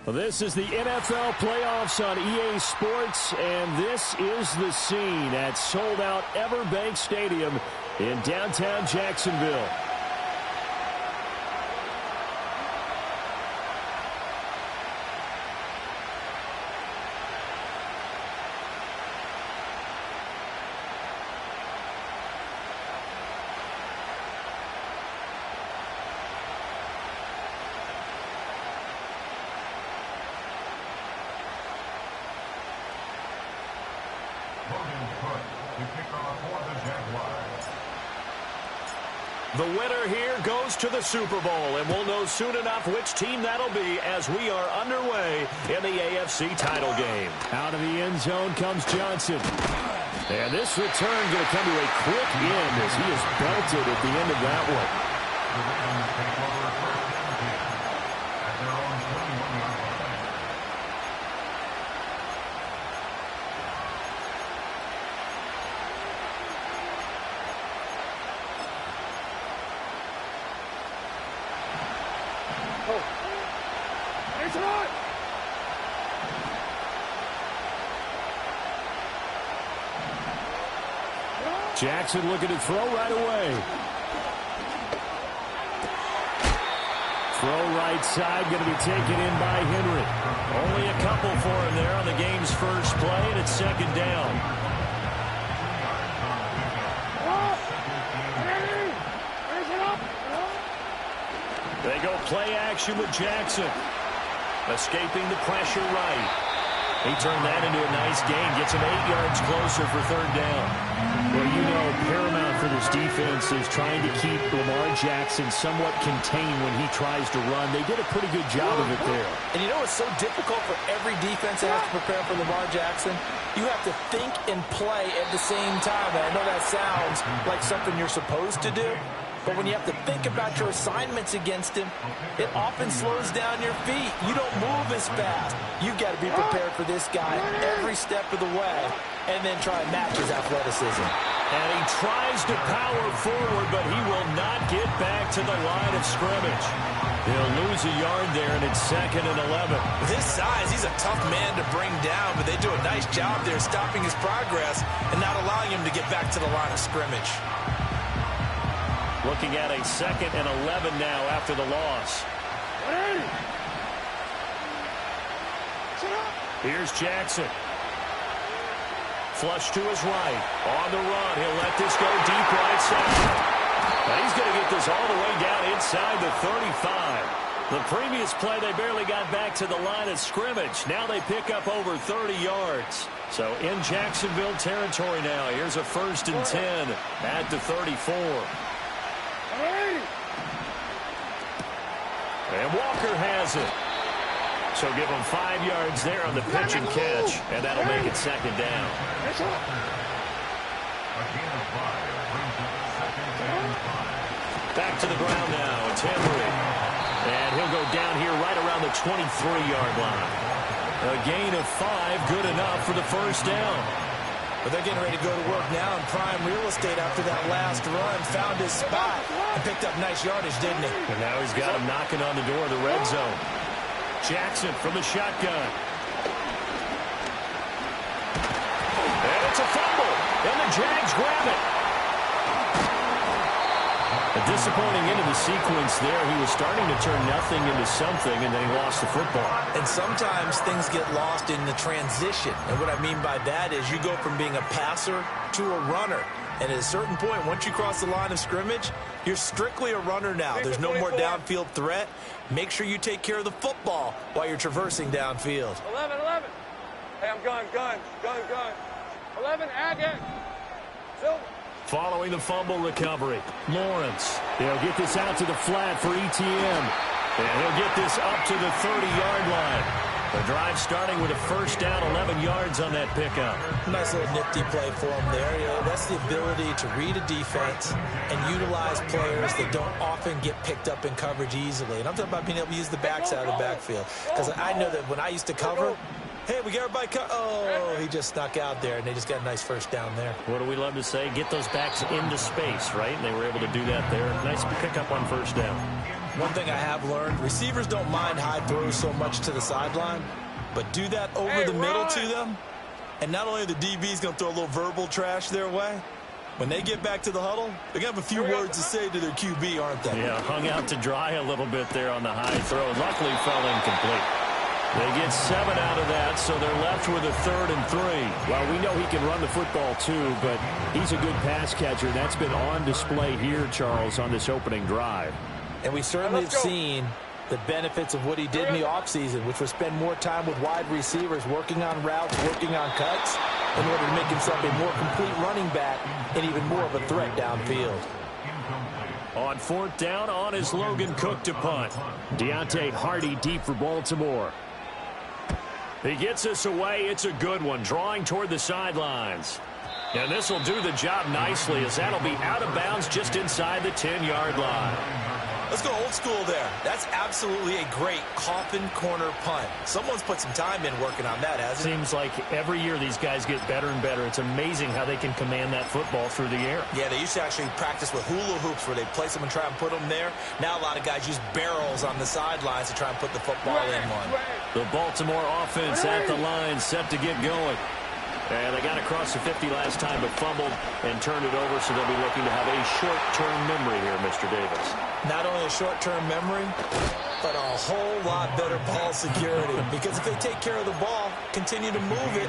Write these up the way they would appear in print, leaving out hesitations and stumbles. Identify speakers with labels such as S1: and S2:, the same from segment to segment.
S1: Well, this is the NFL playoffs on EA Sports, and this is the scene at sold-out Everbank Stadium in downtown Jacksonville. The winner here goes to the Super Bowl, and we'll know soon enough which team that'll be as we are underway in the AFC title game. Out of the end zone comes Johnson. And this return going to come to a quick end as he is belted at the end of that one. Jackson looking to throw right away. Throw right side, going to be taken in by Henry. Only a couple for him there on the game's first play, and it's second down. They go play action with Jackson. Escaping the pressure right. He turned that into a nice gain. Gets him 8 yards closer for third down. Well, you know, paramount for this defense is trying to keep Lamar Jackson somewhat contained when he tries to run. They did a pretty good job of it there.
S2: And you know it's so difficult for every defense that has to prepare for Lamar Jackson? You have to think and play at the same time. And I know that sounds like something you're supposed to do. But when you have to think about your assignments against him, it often slows down your feet. You don't move as fast. You've got to be prepared for this guy every step of the way and then try and match his athleticism.
S1: And he tries to power forward, but he will not get back to the line of scrimmage. He'll lose a yard there, and it's 2nd and 11.
S2: With his size, he's a tough man to bring down, but they do a nice job there stopping his progress and not allowing him to get back to the line of scrimmage.
S1: Looking at a 2nd and 11 now after the loss. Here's Jackson. Flush to his right. On the run. He'll let this go deep right side. And he's going to get this all the way down inside the 35. The previous play, they barely got back to the line of scrimmage. Now they pick up over 30 yards. So in Jacksonville territory now. Here's a 1st and 10 at the 34. And Walker has it. So give him 5 yards there on the pitch and catch. And that'll make it 2nd down. Back to the ground now. It's Henry. And he'll go down here right around the 23-yard line. A gain of 5, good enough for the first down.
S2: But they're getting ready to go to work now in prime real estate after that last run. Found his spot and picked up nice yardage, didn't he?
S1: And now he's got him knocking on the door of the red zone. Jackson from the shotgun. And it's a fumble. And the Jags grab it. A disappointing end of the sequence there. He was starting to turn nothing into something, and then he lost the football.
S2: And sometimes things get lost in the transition. And what I mean by that is you go from being a passer to a runner. And at a certain point, once you cross the line of scrimmage, you're strictly a runner now. There's no more downfield threat. Make sure you take care of the football while you're traversing downfield.
S3: 11. Hey, I'm gun. 11, Agate. Silver.
S1: Following the fumble recovery, Lawrence. They'll get this out to the flat for ETN. And he'll get this up to the 30-yard line. The drive starting with a first down, 11 yards on that pickup.
S2: Nice little nifty play for him there. You know, that's the ability to read a defense and utilize players that don't often get picked up in coverage easily. And I'm talking about being able to use the backside of the backfield. Because I know that when I used to cover, Hey, we got everybody cut. Oh, he just snuck out there, and they just got a nice first down there.
S1: What do we love to say? Get those backs into space, right? And they were able to do that there. Nice pickup on first down.
S2: One thing I have learned, receivers don't mind high throws so much to the sideline, but do that over the middle to them, and not only are the DBs going to throw a little verbal trash their way, when they get back to the huddle, they're going to have a few words to say to their QB, aren't they?
S1: Yeah, hung out to dry a little bit there on the high throw. Luckily fell incomplete. They get 7 out of that, so they're left with a 3rd and 3.
S4: Well, we know he can run the football too, but he's a good pass catcher. That's been on display here, Charles, on this opening drive.
S2: And we certainly have seen the benefits of what he did in the offseason, which was spend more time with wide receivers, working on routes, working on cuts, in order to make himself a more complete running back and even more of a threat downfield.
S1: On 4th down, on is Logan Cook to punt.
S4: Deontay Hardy deep for Baltimore.
S1: He gets us away. It's a good one, drawing toward the sidelines. And this will do the job nicely, as that'll be out of bounds just inside the 10-yard line.
S2: Let's go old school there. That's absolutely a great coffin corner punt. Someone's put some time in working on that, hasn't it?
S1: Seems like every year these guys get better and better. It's amazing how they can command that football through the air.
S2: Yeah, they used to actually practice with hula hoops where they place them and try and put them there. Now a lot of guys use barrels on the sidelines to try and put the football in one.
S1: The Baltimore offense at the line, set to get going. And they got across the 50 last time, but fumbled and turned it over, so they'll be looking to have a short-term memory here, Mr. Davis.
S2: Not only a short-term memory, but a whole lot better ball security. Because if they take care of the ball, continue to move it,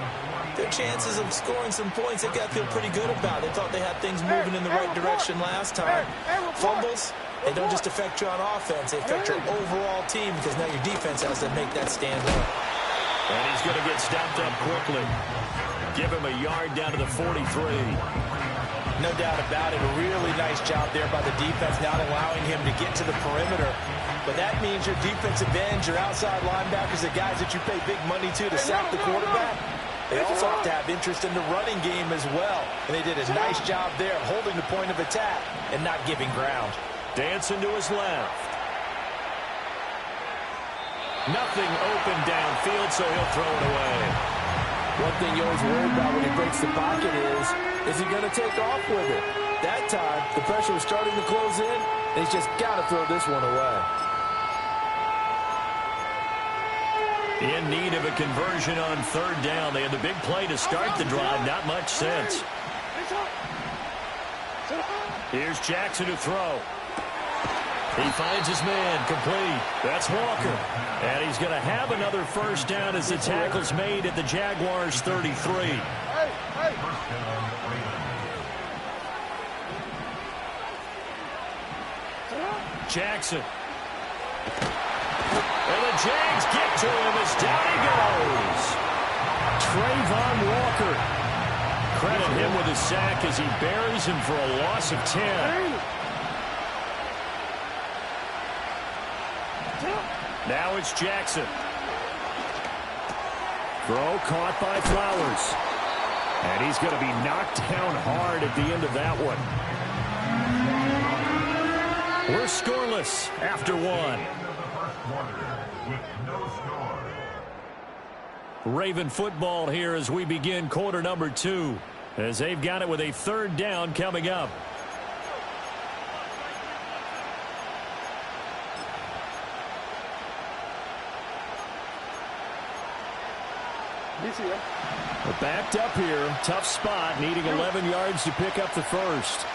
S2: their chances of scoring some points, they got to feel pretty good about. They thought they had things moving in the right direction last time. Fumbles, they don't just affect you on offense, they affect your overall team, because now your defense has to make that stand up.
S1: And he's going to get stopped up quickly. Give him a yard down to the 43.
S2: No doubt about it. A really nice job there by the defense, not allowing him to get to the perimeter. But that means your defensive ends, your outside linebackers, the guys that you pay big money to sack the quarterback, they also have to have interest in the running game as well. And they did a nice job there of holding the point of attack and not giving ground.
S1: Dancing to his left. Nothing open downfield, so he'll throw it away.
S2: One thing you always worry about when he breaks the pocket is he going to take off with it? That time, the pressure was starting to close in, and he's just got to throw this one away.
S1: In need of a conversion on 3rd down. They had the big play to start the drive. Not much sense. Here's Jackson to throw. He finds his man, complete. That's Walker. And he's going to have another first down as the tackle's made at the Jaguars' 33. Jackson. And the Jags get to him as down he goes. Trayvon Walker. Credit him with his sack as he buries him for a loss of 10. Now it's Jackson.
S4: Throw caught by Flowers. And he's going to be knocked down hard at the end of that one.
S1: We're scoreless after one. Raven football here as we begin quarter number 2. As they've got it with a 3rd down coming up.
S4: We're backed up here. Tough spot, needing 11 yards to pick up the first.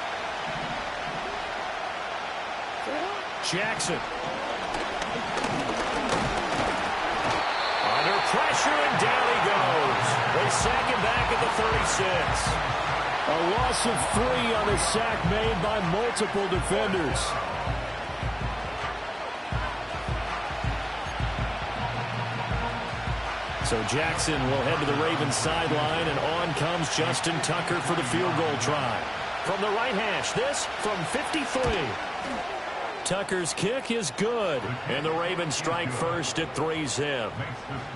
S1: Jackson. Under pressure, and down he goes. They sack him back at the 36.
S4: A loss of 3 on a sack made by multiple defenders.
S1: So Jackson will head to the Ravens sideline, and on comes Justin Tucker for the field goal try. From the right hash, this from 53. Tucker's kick is good, and the Ravens strike first at 3-zip.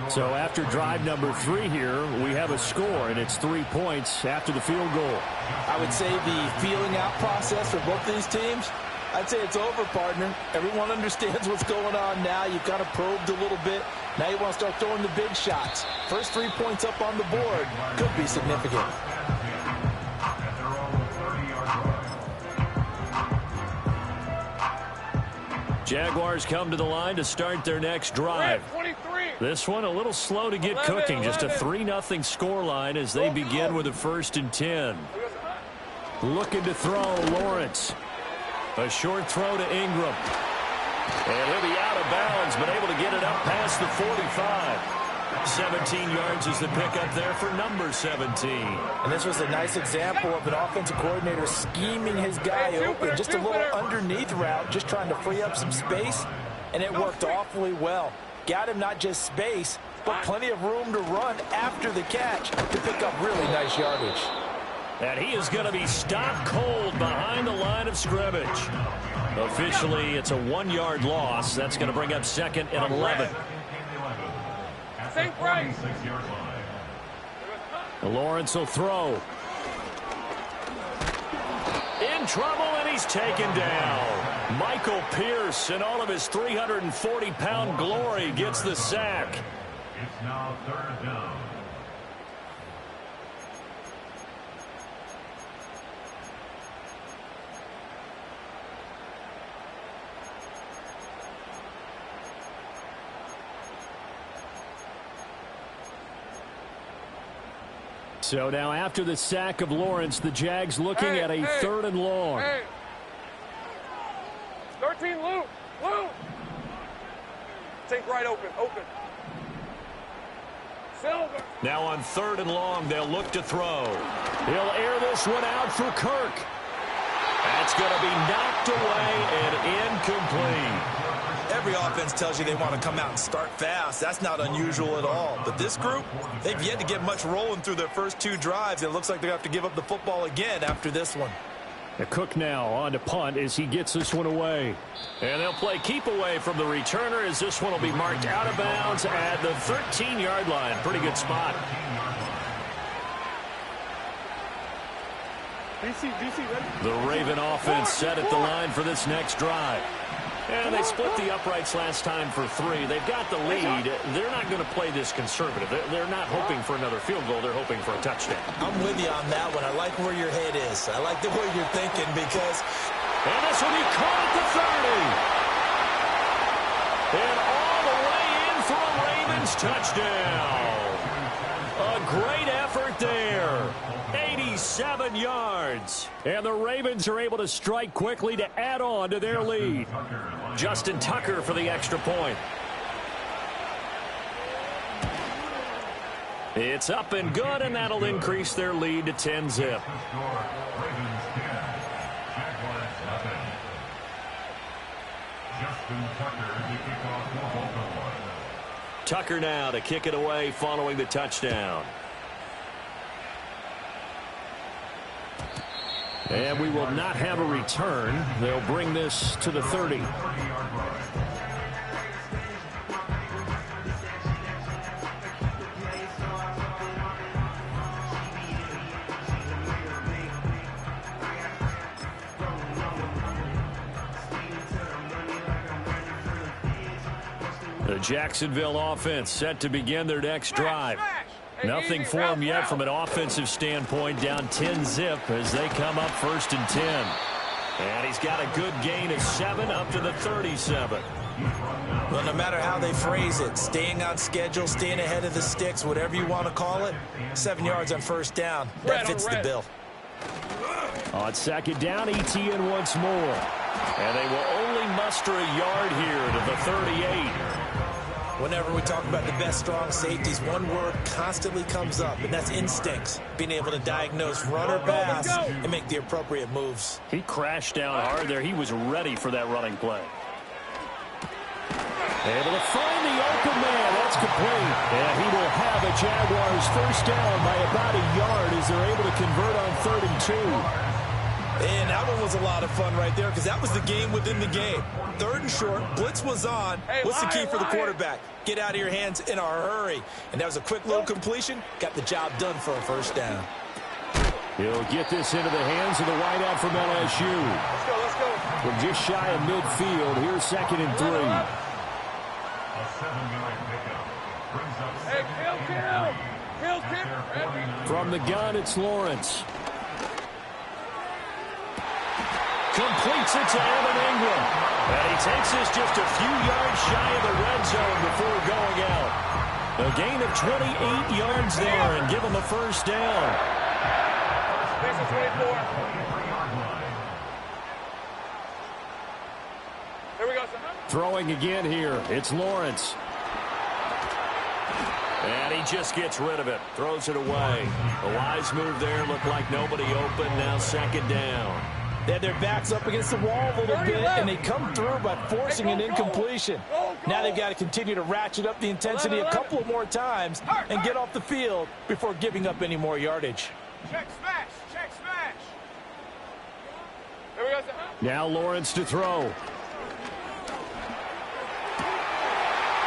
S4: So after drive number 3 here, we have a score, and it's 3 points after the field goal.
S2: I would say the feeling out process for both these teams, I'd say it's over, partner. Everyone understands what's going on now. You've kind of probed a little bit. Now you want to start throwing the big shots. First 3 points up on the board could be significant.
S4: Jaguars come to the line to start their next drive. This one a little slow to get cooking. Just a 3-0 score line as they begin with a 1st and 10. Looking to throw, Lawrence. A short throw to Ingram. And he'll be out of bounds, but able to get it up past the 45. 17 yards is the pickup there for number 17.
S2: And this was a nice example of an offensive coordinator scheming his guy open. Just a little underneath route, just trying to free up some space, and it worked awfully well. Got him not just space, but plenty of room to run after the catch to pick up really nice yardage.
S1: And he is going to be stopped cold behind the line of scrimmage. Officially, it's a 1-yard loss. That's going to bring up 2nd and 11.
S4: Lawrence will throw.
S1: In trouble, and he's taken down. Michael Pierce, in all of his 340-pound glory, gets the sack.
S5: It's now 3rd down.
S4: So now after the sack of Lawrence, the Jags looking at a 3rd and long.
S3: 13, Luke. Take right, open. Silver.
S1: Now on 3rd and long, they'll look to throw. He'll air this one out for Kirk. That's going to be knocked away and incomplete.
S2: Every offense tells you they want to come out and start fast. That's not unusual at all. But this group, they've yet to get much rolling through their first 2 drives. It looks like they have to give up the football again after this one.
S4: Cook now on to punt as he gets this one away.
S1: And they'll play keep away from the returner as this one will be marked out of bounds at the 13-yard line. Pretty good spot.
S4: The Raven offense set at the line for this next drive.
S1: And they split the uprights last time for 3. They've got the lead. They're not going to play this conservative. They're not hoping for another field goal. They're hoping for a touchdown.
S2: I'm with you on that one. I like where your head is. I like the way you're thinking because...
S1: And this will be caught at the 30. And all the way in for a Ravens touchdown. A great effort there. 87 yards.
S4: And the Ravens are able to strike quickly to add on to their lead.
S1: Justin Tucker for the extra point. It's up and good, and that'll increase their lead to 10-zip. Tucker now to kick it away following the touchdown.
S4: And we will not have a return. They'll bring this to the 30. The Jacksonville offense set to begin their next drive. Nothing for them yet from an offensive standpoint, down 10-zip as they come up 1st and 10.
S1: And he's got a good gain of 7 up to the 37.
S2: Well, no matter how they phrase it, staying on schedule, staying ahead of the sticks, whatever you want to call it, 7 yards on 1st down. That fits the bill.
S4: On 2nd down, ETN once more.
S1: And they will only muster a yard here to the 38.
S2: Whenever we talk about the best strong safeties, one word constantly comes up, and that's instincts. Being able to diagnose run or pass and make the appropriate moves.
S4: He crashed down hard there. He was ready for that running play. Able to find the open man. That's complete. And he will have a Jaguars 1st down by about a yard as they're able to convert on 32.
S2: And that one was a lot of fun right there because that was the game within the game. 3rd and short, blitz was on. What's the key for the quarterback? Get out of your hands in a hurry. And that was a quick little completion. Got the job done for a 1st down.
S4: He'll get this into the hands of the wideout from LSU.
S3: Let's go.
S4: From just shy of midfield, here's 2nd and 3.
S5: A 7-yard pickup. Brings up
S3: Hey,
S5: second
S3: kill.
S5: and 3.
S3: Kill,
S5: At their 49.
S4: From the gun, it's Lawrence. Completes it to Evan Ingram. And he takes us just a few yards shy of the red zone before going out. A gain of 28 yards there and give him a first down.
S3: Thanks for 24.
S5: 23-yard line.
S3: Here we go, son.
S4: Throwing again here. It's Lawrence. And he just gets rid of it. Throws it away. A wise move there. Looked like nobody open. Now second down.
S2: They had their backs up against the wall a little bit, and they come through by forcing an incompletion. Now they've got to continue to ratchet up the intensity a couple of more times and get off the field before giving up any more yardage.
S3: Check smash. Check smash. Here we go, son.
S4: Now Lawrence to throw.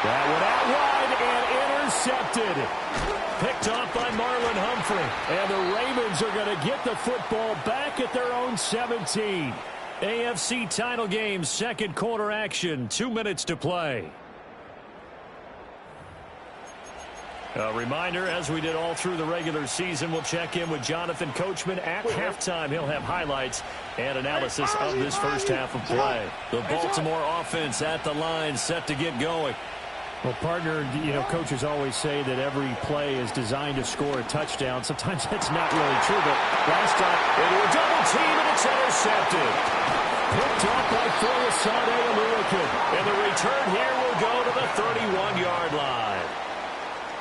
S4: That one out wide and intercepted. Picked off by Marlon Humphrey. And the Ravens are going to get the football back at their own 17. AFC title game, second quarter action. 2 minutes to play. A reminder, as we did all through the regular season, we'll check in with Jonathan Coachman at halftime. He'll have highlights and analysis of this first half of play. The Baltimore offense at the line, set to get going. Well, partner, you know, coaches always say that every play is designed to score a touchdown. Sometimes that's not really true, but last time into a double team, and it's intercepted. Picked up by Foyesade Aluakin. And the return here will go to the 31-yard line.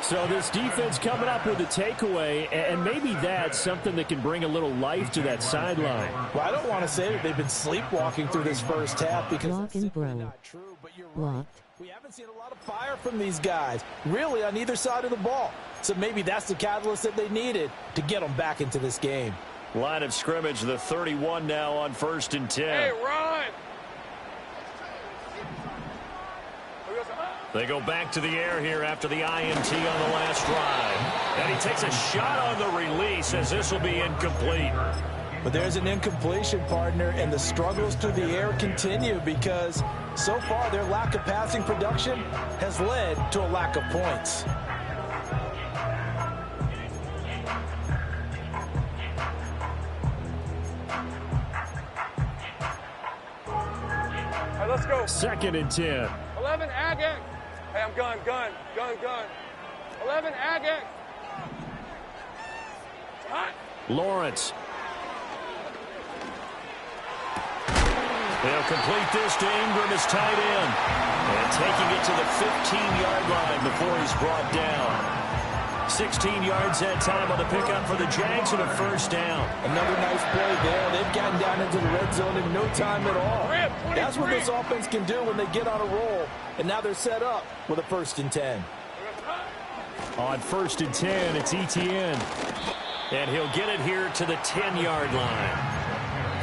S4: So this defense coming up with a takeaway, and maybe that's something that can bring a little life to that sideline.
S2: Well, I don't want to say that they've been sleepwalking through this first half because
S6: Lock
S2: that's
S6: and
S2: simply
S6: bro.
S2: not true, but you're right.
S6: Locked.
S2: We haven't seen a lot of fire from these guys, really, on either side of the ball. So maybe that's the catalyst that they needed to get them back into this game.
S4: Line of scrimmage, the 31 now on 1st and 10.
S3: Hey, run. Here we go, son.
S4: They go back to the air here after the INT on the last drive. And he takes a shot on the release as this will be incomplete.
S2: But there's an incompletion, partner, and the struggles through the air continue because so far their lack of passing production has led to a lack of points.
S3: All right, let's go.
S4: 2nd and 10.
S3: 11, Agate. Hey, I'm gun. 11, Agate. Hot.
S4: Lawrence. They'll complete this to Ingram as tight end. And taking it to the 15-yard line before he's brought down. 16 yards that time on the pickup for the Jags and a first down.
S2: Another nice play there. They've gotten down into the red zone in no time at all.
S3: Rip, 23.
S2: That's what this offense can do when they get on a roll. And now they're set up with a 1st and 10.
S4: On 1st and 10, it's Etienne. And he'll get it here to the 10-yard line.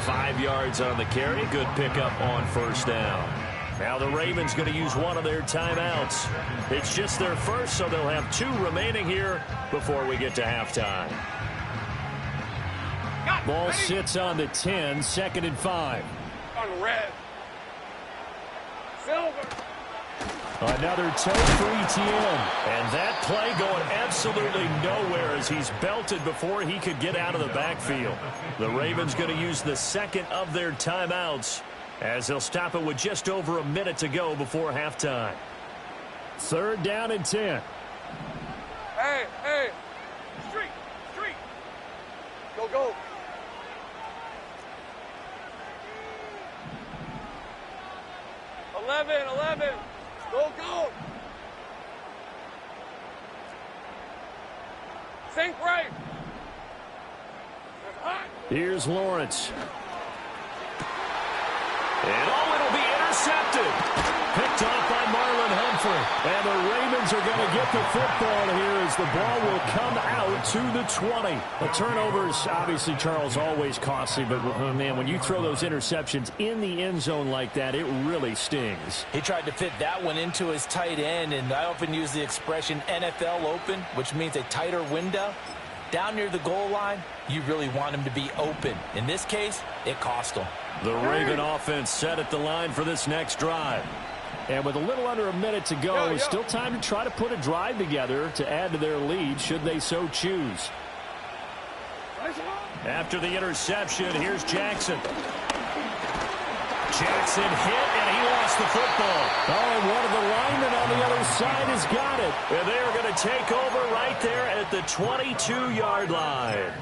S4: 5 yards on the carry. Good pickup on 1st down. Now the Ravens going to use one of their timeouts. It's just their first, so they'll have 2 remaining here before we get to halftime. Ball sits on the 10, 2nd and 5.
S3: On red. Silver.
S4: Another toe for Etienne. And that play going absolutely nowhere as he's belted before he could get out of the backfield. The Ravens going to use the 2nd of their timeouts as they'll stop it with just over a minute to go before halftime. 3rd down and 10.
S3: Hey. Street. Go. 11. Go. Sink right.
S4: Here's Lawrence. And it'll be intercepted. Picked off by Marlon Humphrey. And the Ravens are going to get the football here as the ball will come out to the 20. The turnovers, obviously, Charles, always costly. But, man, when you throw those interceptions in the end zone like that, it really stings.
S2: He tried to fit that one into his tight end, and I often use the expression NFL open, which means a tighter window. Down near the goal line, you really want him to be open. In this case, it cost him.
S4: The Raven offense set at the line for this next drive. And with a little under a minute to go, it's still time to try to put a drive together to add to their lead should they so choose.
S1: After the interception, here's Jackson. Jackson hit, and he lost the football.
S4: Oh, and one of the linemen on the other side has got it.
S1: And they are going to take over right there at the 22-yard line.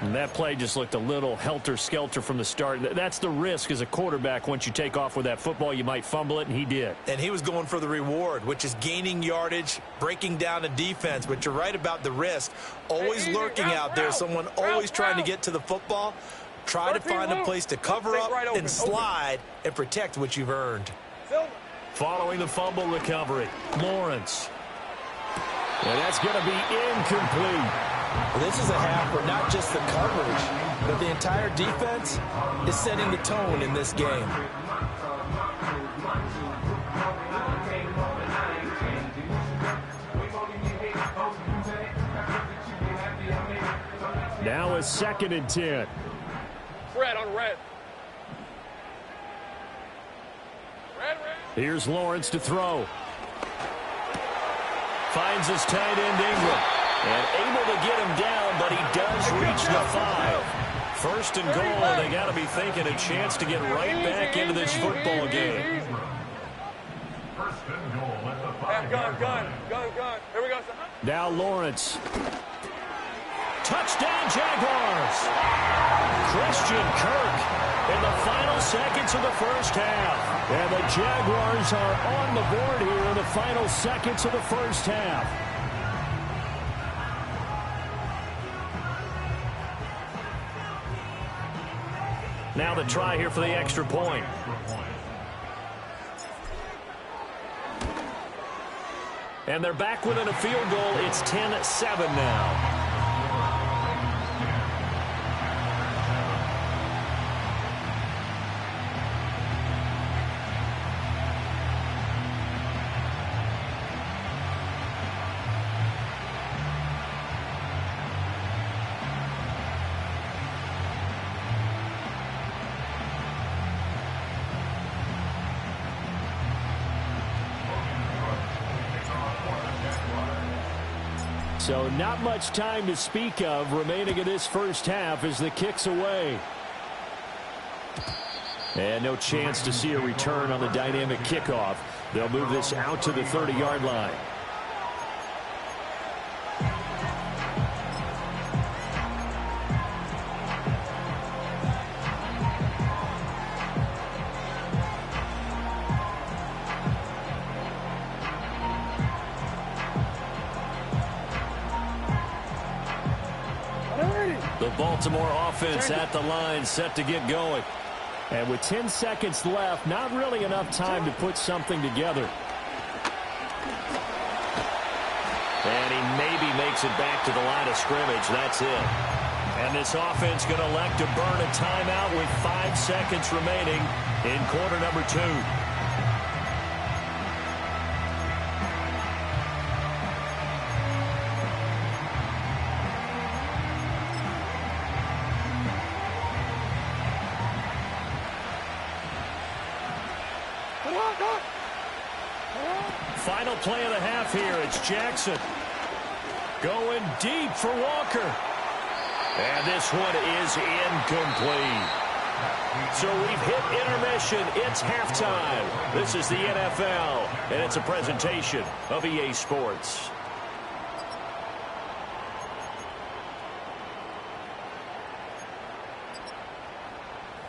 S4: And that play just looked a little helter-skelter from the start. That's the risk as a quarterback. Once you take off with that football, you might fumble it, and he did.
S2: And he was going for the reward, which is gaining yardage, breaking down a defense. But you're right about the risk. Always lurking out there, someone always trying to get to the football. Try to find a place to cover up and slide and protect what you've earned.
S1: Following the fumble recovery, Lawrence.
S4: And that's going to be incomplete.
S2: Well, this is a half where not just the coverage, but the entire defense is setting the tone in this game.
S4: Now a 2nd and 10.
S3: Red on red. Red.
S4: Here's Lawrence to throw.
S1: Finds his tight end Ingram. And able to get him down, but he does reach the 5. First and goal, and they got to be thinking a chance to get right back into this football game.
S5: First and goal at the 5-yard
S3: Gun. Here we go.
S4: Now Lawrence.
S1: Touchdown, Jaguars! Christian Kirk in the final seconds of the first half.
S4: And the Jaguars are on the board here in the final seconds of the first half.
S1: Now the try here for the extra point. And they're back within a field goal. It's 10-7 now.
S4: So not much time to speak of remaining in this first half as the kick's away. And no chance to see a return on the dynamic kickoff. They'll move this out to the 30-yard line.
S1: The Baltimore offense at the line, set to get going.
S4: And with 10 seconds left, not really enough time to put something together.
S1: And he maybe makes it back to the line of scrimmage. That's it. And this offense going to elect to burn a timeout with 5 seconds remaining in quarter number 2. Final play of the half here. It's Jackson going deep for Walker. And this one is incomplete. So we've hit intermission. It's halftime. This is the NFL, and it's a presentation of EA Sports.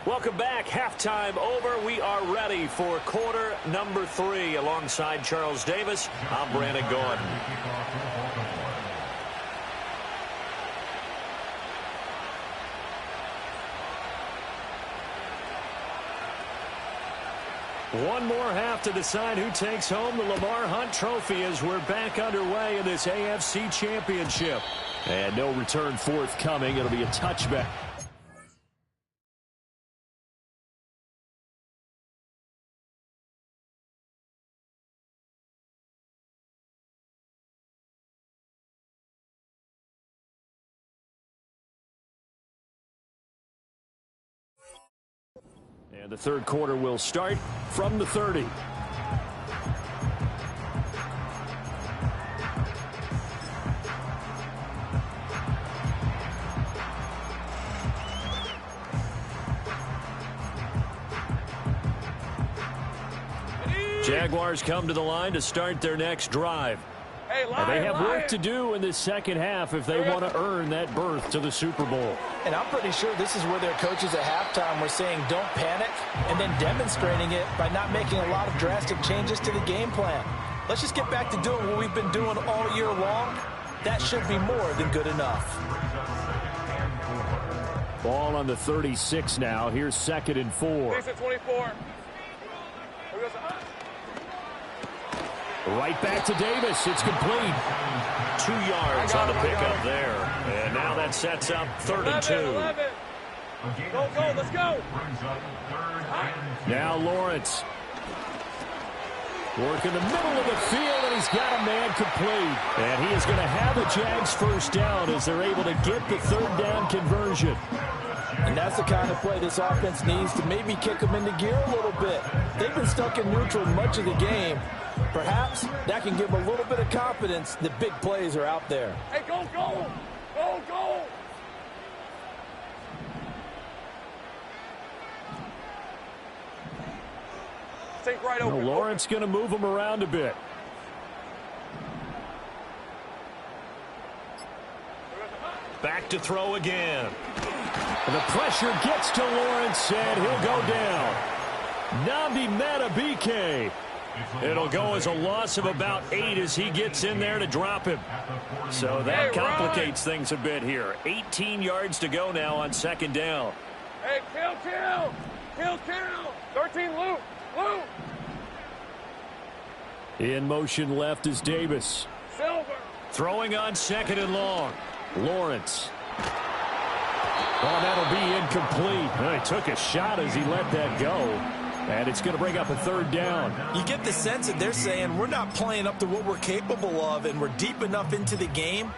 S1: Welcome back. Halftime over. We are ready for quarter number 3. Alongside Charles Davis, I'm Brandon Gordon. One more half to decide who takes home the Lamar Hunt Trophy as we're back underway in this AFC Championship.
S4: And no return forthcoming. It'll be a touchback. And the third quarter will start from the 30. Jaguars come to the line to start their next drive. And they have work to do in this second half if they want to earn that berth to the Super Bowl.
S2: And I'm pretty sure this is where their coaches at halftime were saying don't panic, and then demonstrating it by not making a lot of drastic changes to the game plan. Let's just get back to doing what we've been doing all year long. That should be more than good enough.
S4: Ball on the 36 now. Here's 2nd and 4.
S3: 24.
S4: Right back to Davis. It's complete.
S1: 2 yards on the pickup there. And now that sets up 3rd and 2.
S3: 11. Go, let's go.
S4: Now Lawrence. Work in the middle of the field, and he's got a man complete. And he is going to have the Jags first down as they're able to get the 3rd down conversion.
S2: And that's the kind of play this offense needs to maybe kick them into gear a little bit. They've been stuck in neutral much of the game. Perhaps that can give them a little bit of confidence that big plays are out there.
S3: Hey, go. Think right over.
S4: Lawrence going to move him around a bit.
S1: Back to throw again.
S4: And the pressure gets to Lawrence, and he'll go down. Nnamdi Madubuike. It'll go as a loss of about 8 as he gets in there to drop him. So that complicates things a bit here. 18 yards to go now on 2nd down.
S3: Hey, kill. 13, Luke.
S4: In motion left is Davis.
S3: Silver.
S4: Throwing on 2nd and long. Lawrence. Oh, that'll be incomplete. Well, he took a shot as he let that go. And it's going to bring up a 3rd down.
S2: You get the sense that they're saying we're not playing up to what we're capable of, and we're deep enough into the game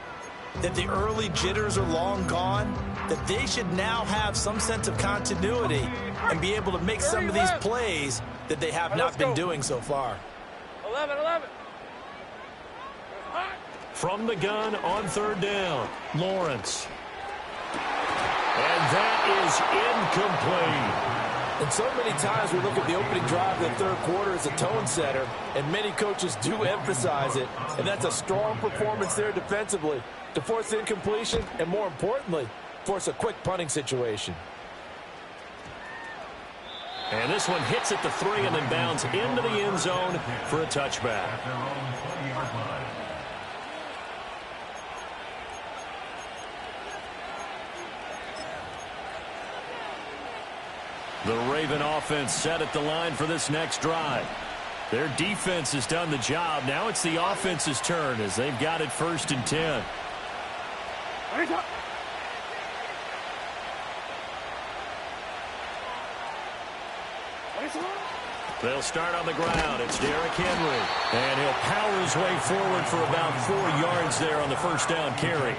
S2: that the early jitters are long gone, that they should now have some sense of continuity and be able to make some of these plays that they have not been doing so far.
S3: 11.
S1: From the gun on 3rd down, Lawrence. And that is incomplete.
S2: And so many times we look at the opening drive of the 3rd quarter as a tone setter, and many coaches do emphasize it, and that's a strong performance there defensively to force incompletion and, more importantly, force a quick punting situation.
S1: And this one hits at the 3 and then bounds into the end zone for a touchback. The Raven offense set at the line for this next drive. Their defense has done the job. Now it's the offense's turn as they've got it 1st and 10. They'll start on the ground. It's Derrick Henry. And he'll power his way forward for about 4 yards there on the 1st down carry.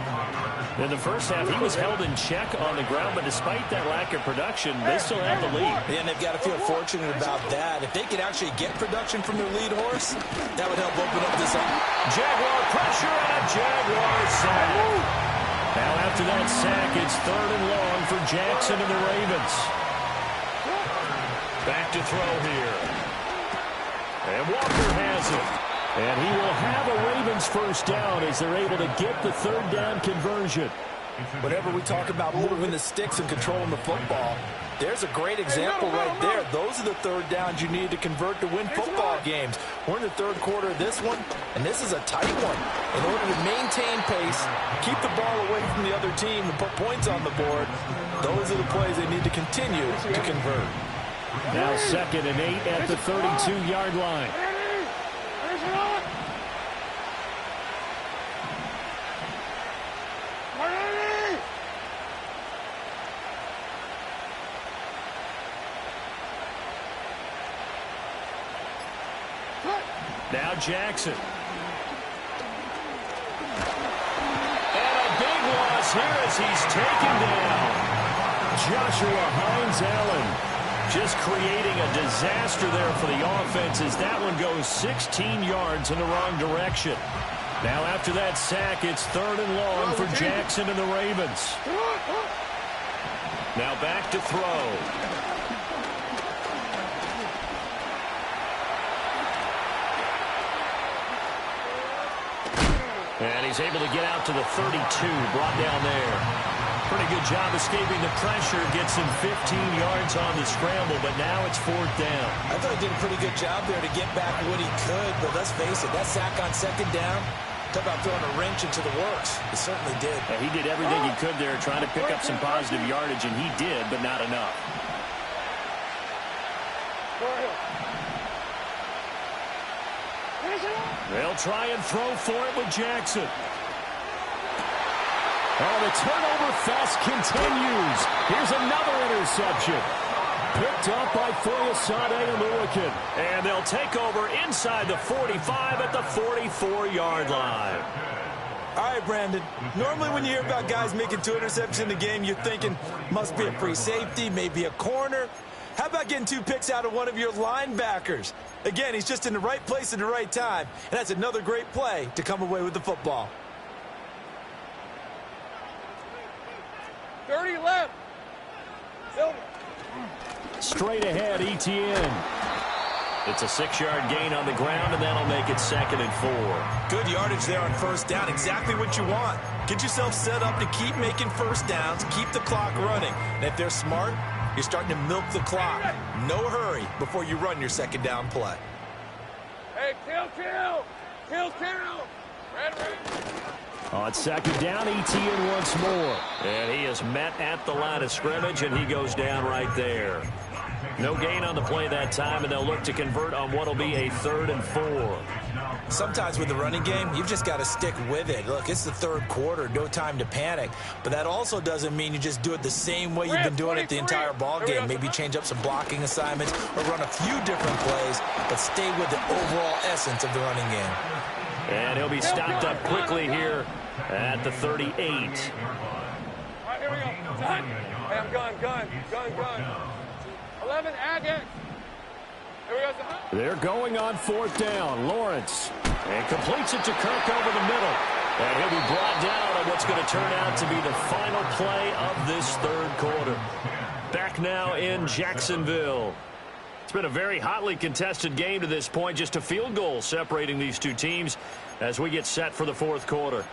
S1: In the first half, he was held in check on the ground, but despite that lack of production, they still have the lead.
S2: And they've got to feel fortunate about that. If they could actually get production from their lead horse, that would help open up this up.
S1: Jaguar pressure and a Jaguar sack. Now after that sack, it's 3rd and long for Jackson and the Ravens. Back to throw here. And Walker has it. And he will have a Ravens first down as they're able to get the 3rd down conversion.
S2: Whenever we talk about moving the sticks and controlling the football, there's a great example right there. Those are the 3rd downs you need to convert to win football games. We're in the 3rd quarter of this one, and this is a tight one. In order to maintain pace, keep the ball away from the other team, and put points on the board, those are the plays they need to continue to convert.
S4: Now 2nd and 8 at the 32-yard line. Now Jackson. And a big loss here as he's taken down. Joshua Hines-Allen just creating a disaster there for the offense as that one goes 16 yards in the wrong direction. Now after that sack, it's 3rd and long for Jackson and the Ravens. Now back to throw. he's able to get out to the 32, brought down there. Pretty good job escaping the pressure. Gets him 15 yards on the scramble, but now it's 4th down.
S2: I thought he did a pretty good job there to get back what he could, but let's face it, that sack on 2nd down, talk about throwing a wrench into the works. He certainly did.
S4: Yeah, he did everything he could there trying to pick up some positive yardage, and he did, but not enough. They'll try and throw for it with Jackson. Oh, the turnover fest continues. Here's another interception. Picked up by Foyesade and Lewickin. And they'll take over inside the 45 at the 44-yard line.
S2: All right, Brandon. Normally when you hear about guys making 2 interceptions in the game, you're thinking must be a free safety, maybe a corner. How about getting 2 picks out of one of your linebackers? Again, he's just in the right place at the right time, and that's another great play to come away with the football.
S3: 30 left. Silver.
S4: Straight ahead, ETN. It's a 6-yard gain on the ground, and that'll make it 2nd and 4.
S2: Good yardage there on 1st down. Exactly what you want. Get yourself set up to keep making 1st downs, keep the clock running. And if they're smart, you're starting to milk the clock. No hurry before you run your 2nd down play.
S3: Hey, kill. Red.
S4: On 2nd down, ETN once more. And he is met at the line of scrimmage, and he goes down right there. No gain on the play that time, and they'll look to convert on what will be a 3rd and 4.
S2: Sometimes with the running game, you've just got to stick with it. Look, it's the 3rd quarter, no time to panic. But that also doesn't mean you just do it the same way you've been doing it the entire ball game. Maybe change up some blocking assignments or run a few different plays, but stay with the overall essence of the running game.
S4: And he'll be stopped up quickly here at the 38.
S3: All right, here we go. Hey, I'm gun. 11, AGS. Here we go.
S4: They're going on 4th down. Lawrence. And completes it to Kirk over the middle. And he'll be brought down on what's going to turn out to be the final play of this 3rd quarter. Back now in Jacksonville. It's been a very hotly contested game to this point. Just a field goal separating these two teams as we get set for the 4th quarter.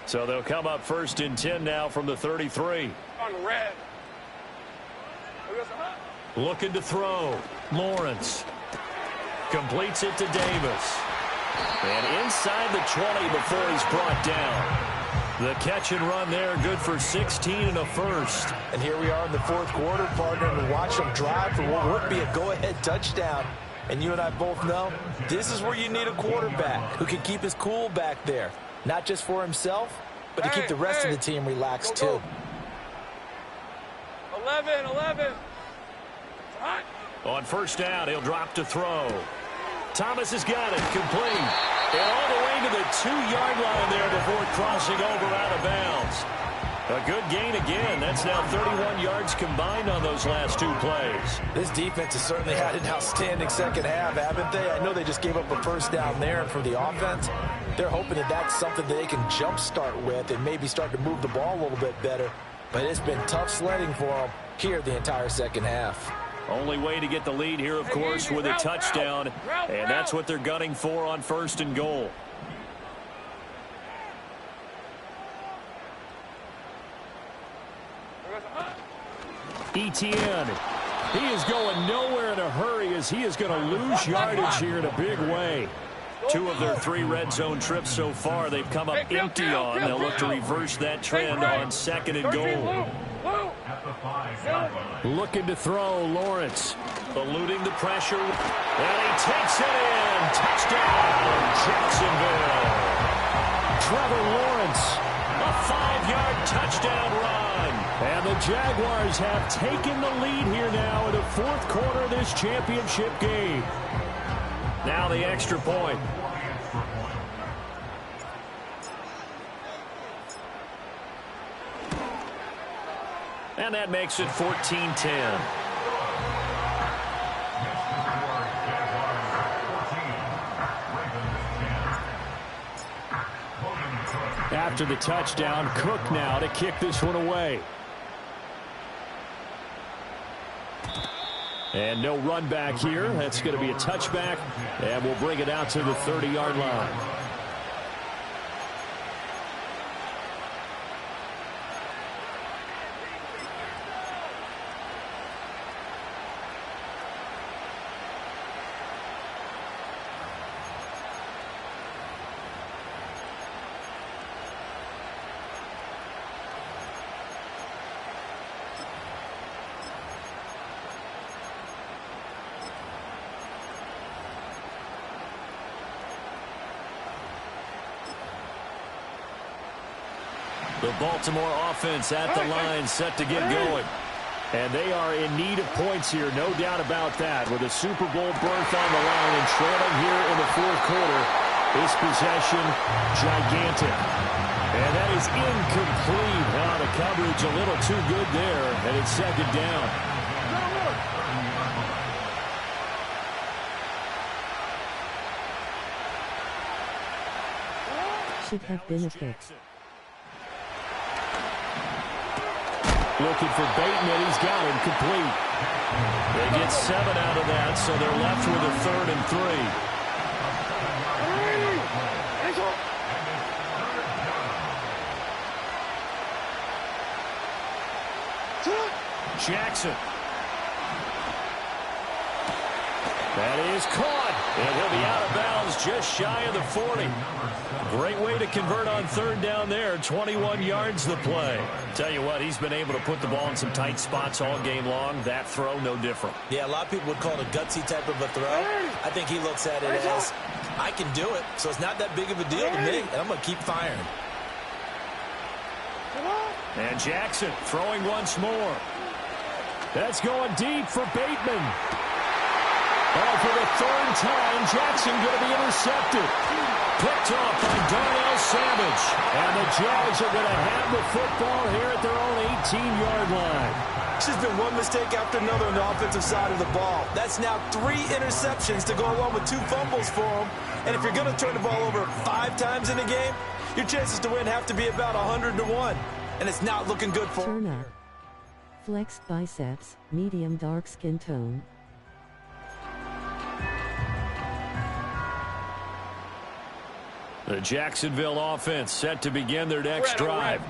S4: So they'll come up 1st and 10 now from the 33.
S3: On red.
S4: Looking to throw. Lawrence. Completes it to Davis. And inside the 20 before he's brought down. The catch and run there, good for 16 and a 1st.
S2: And here we are in the 4th quarter, partner, and watch them drive for what would be a go-ahead touchdown. And you and I both know this is where you need a quarterback who can keep his cool back there. Not just for himself, but to keep the rest of the team relaxed, too.
S3: 11. Hot.
S4: On 1st down, he'll drop to throw. Thomas has got it, complete. And all the way to the 2-yard line there before crossing over out of bounds. A good gain again. That's now 31 yards combined on those last 2 plays.
S2: This defense has certainly had an outstanding 2nd half, haven't they? I know they just gave up a 1st down there, and for the offense, they're hoping that that's something that they can jumpstart with and maybe start to move the ball a little bit better. But it's been tough sledding for them here the entire 2nd half.
S4: Only way to get the lead here, of course, with a touchdown. And that's what they're gunning for on 1st and goal. ETN. He is going nowhere in a hurry as he is going to lose yardage here in a big way. 2 of their 3 red zone trips so far they've come up empty on. They'll look to reverse that trend on 2nd and goal. Looking to throw, Lawrence. Eluding the pressure. And he takes it in. Touchdown, Jacksonville. Trevor Lawrence. A 5-yard touchdown run. And the Jaguars have taken the lead here now in the 4th quarter of this championship game. Now the extra point. And that makes it 14-10. After the touchdown, Cook now to kick this one away. And no run back here. That's going to be a touchback, and we'll bring it out to the 30-yard line. The Baltimore offense at the line, set to get going. And they are in need of points here, no doubt about that. With a Super Bowl berth on the line and trailing here in the fourth quarter, this possession gigantic. And that is incomplete. The coverage a little too good there, and it's second down.
S6: Should have been a fix.
S4: Looking for Bateman. He's got him complete. They get 7 out of that, so they're left with a 3rd and 3. Jackson. That is caught, and he'll be out of bounds just shy of the 40. Great way to convert on 3rd down there. 21 yards the play. Tell you what, he's been able to put the ball in some tight spots all game long. That throw, no different.
S2: Yeah, a lot of people would call it a gutsy type of a throw. I think he looks at it as, I can do it, so it's not that big of a deal to me, and I'm going to keep firing.
S4: And Jackson throwing once more. That's going deep for Bateman. Oh, for the 3rd time, Jackson going to be intercepted. Picked off by Darnell Savage. And the Jags are going to have the football here at their own 18-yard line.
S2: It's just been one mistake after another on the offensive side of the ball. That's now 3 interceptions to go along with 2 fumbles for them. And if you're going to turn the ball over 5 times in a game, your chances to win have to be about 100 to 1. And it's not looking good for
S6: Turn up. Flexed biceps, medium dark skin tone.
S4: The Jacksonville offense set to begin their next drive.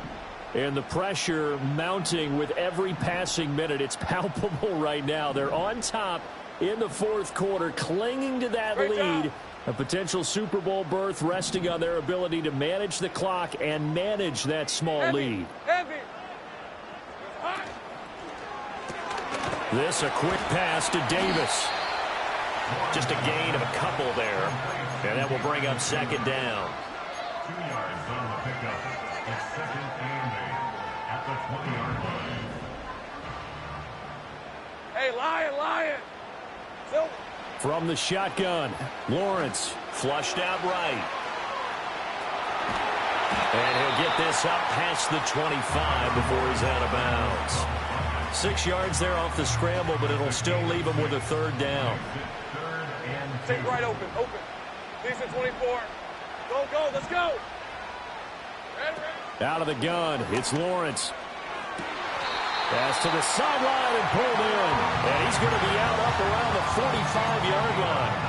S4: And the pressure mounting with every passing minute. It's palpable right now. They're on top in the fourth quarter, clinging to that lead. A potential Super Bowl berth resting on their ability to manage the clock and manage that small lead. This a quick pass to Davis. Just a gain of a couple there. And that will bring up second down.
S5: 2 yards on the pickup. It's 2nd and 8 at the 20-yard line.
S3: Hey, Lion! Silver.
S4: From the shotgun, Lawrence flushed out right. And he'll get this up past the 25 before he's out of bounds. 6 yards there off the scramble, but it'll still leave him with a 3rd down.
S3: Take right open. Decent 24. Go, let's go. Ready.
S4: Out of the gun, it's Lawrence. Pass to the sideline and pulled in. And he's going to be out up around the 45-yard line.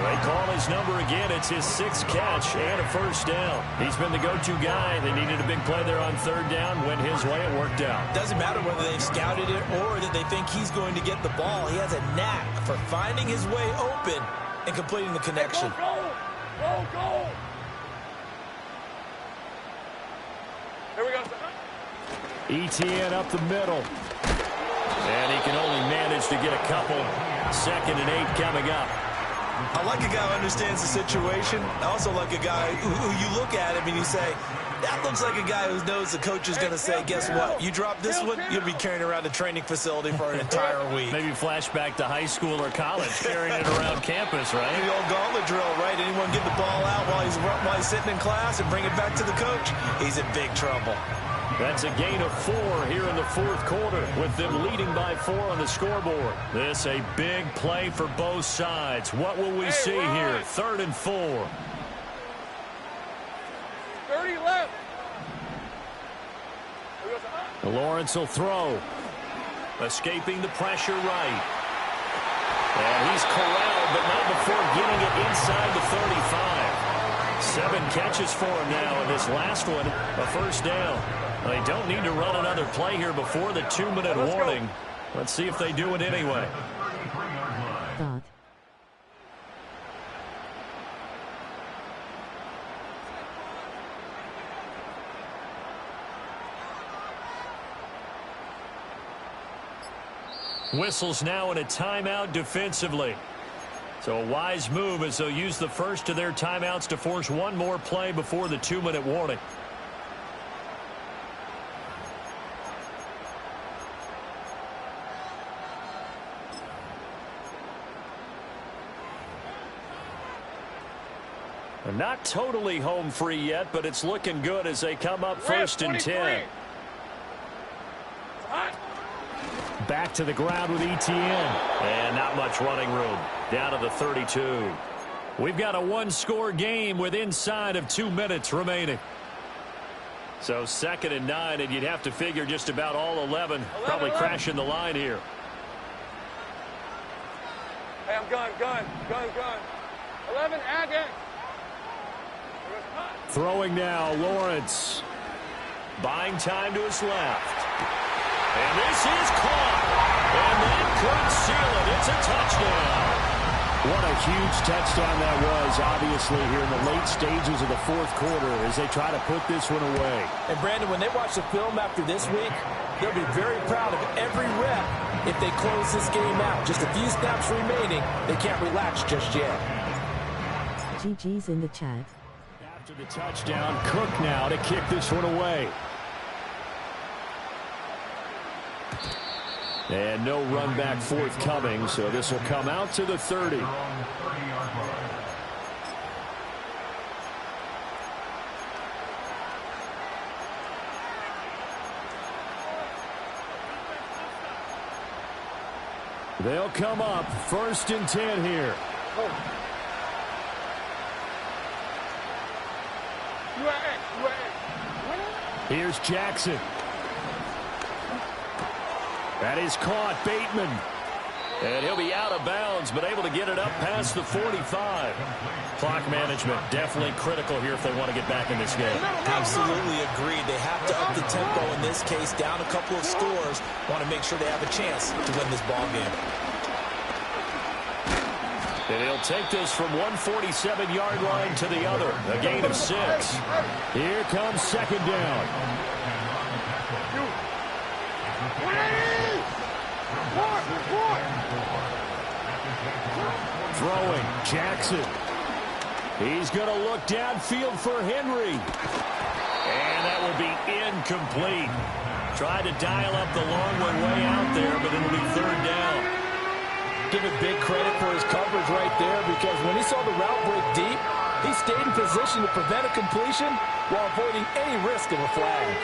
S4: They call his number again. It's his 6th catch and a 1st down. He's been the go-to guy. They needed a big play there on 3rd down. Went his way. It worked out.
S2: Doesn't matter whether they've scouted it or that they think he's going to get the ball. He has a knack for finding his way open and completing the connection.
S3: Go. Here we go.
S4: ETN up the middle. And he can only manage to get a couple. 2nd and 8 coming up.
S2: I like a guy who understands the situation. I also like a guy who you look at him and you say, that looks like a guy who knows the coach is going to say, guess what? You drop this one, you'll be carrying around a training facility for an entire week.
S4: Maybe flashback to high school or college, carrying it around campus, right?
S2: The old gauntlet drill, right? Anyone get the ball out while he's sitting in class and bring it back to the coach? He's in big trouble.
S4: That's a gain of 4 here in the fourth quarter, with them leading by 4 on the scoreboard. This a big play for both sides. What will we see here? 3rd and 4.
S3: 30 left.
S4: Lawrence will throw. Escaping the pressure right. And he's corralled, but not before getting it inside the 35. 7 catches for him now, and this last one, a first down. They don't need to run another play here before the 2-minute warning. Let's see if they do it anyway.
S6: Dot.
S4: Whistles now in a timeout defensively. So a wise move as they'll use the first of their timeouts to force one more play before the 2-minute warning. They're not totally home free yet, but it's looking good as they come up first and 10. Back to the ground with ETN. And not much running room. Down to the 32. We've got a one-score game with inside of 2 minutes remaining. So 2nd and 9, and you'd have to figure just about all 11 probably crashing the line here.
S3: Hey, I'm gun. 11, AGS.
S4: Throwing now, Lawrence. Buying time to his left. And this is caught. And that could seal it. It's a touchdown. What a huge touchdown that was, obviously, here in the late stages of the 4th quarter as they try to put this one away.
S2: And, Brandon, when they watch the film after this week, they'll be very proud of every rep if they close this game out. Just a few snaps remaining. They can't relax just yet.
S6: GG's in the chat.
S4: After the touchdown, Cook now to kick this one away. And no run back forthcoming, so this will come out to the 30. They'll come up 1st and 10 here. Here's Jackson. That is caught, Bateman. And he'll be out of bounds, but able to get it up past the 45. Clock management definitely critical here if they want to get back in this game.
S2: Absolutely agreed. They have to up the tempo in this case, down a couple of scores. Want to make sure they have a chance to win this ball game.
S4: And he'll take this from 147-yard line to the other. A gain of 6. Here comes 2nd down. Throwing, Jackson. He's going to look downfield for Henry. And that will be incomplete. Tried to dial up the long one way out there, but it'll be 3rd down.
S2: Give it big credit for his coverage right there, because when he saw the route break deep, he stayed in position to prevent a completion while avoiding any risk of a flag.